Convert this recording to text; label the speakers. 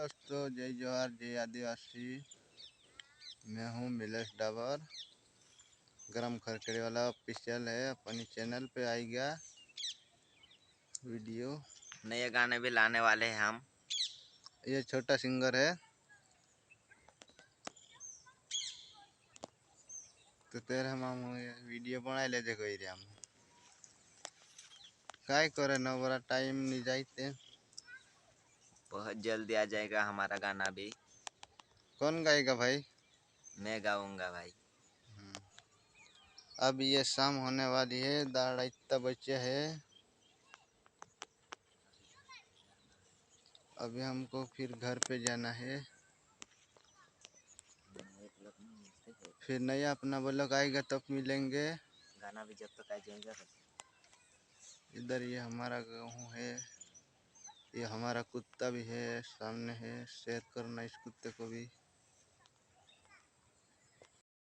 Speaker 1: दोस्तों, जय जोहार, जय आदिवासी। मैं हूँ मिलेश डाबर। गरम खरकड़े वाला ऑफिशियल है, अपनी चैनल पे आएगा वीडियो।
Speaker 2: नए गाने भी लाने वाले हैं हम।
Speaker 1: ये छोटा सिंगर है तो तेरे हम वीडियो बना ले देखो रे हम काय करे न बड़ा टाइम नहीं जाते।
Speaker 2: बहुत जल्दी आ जाएगा हमारा गाना भी।
Speaker 1: कौन गाएगा भाई?
Speaker 2: मैं गाऊंगा भाई।
Speaker 1: अब ये शाम होने वाली है, दाढ़ इतना बचे है। अभी हमको फिर घर पे जाना है। फिर नया अपना ब्लॉग आएगा तब मिलेंगे।
Speaker 2: गाना भी जब तक आ जाएगा।
Speaker 1: इधर ये हमारा गाँव है, ये हमारा कुत्ता भी है, सामने है। शेयर करना इस कुत्ते को भी।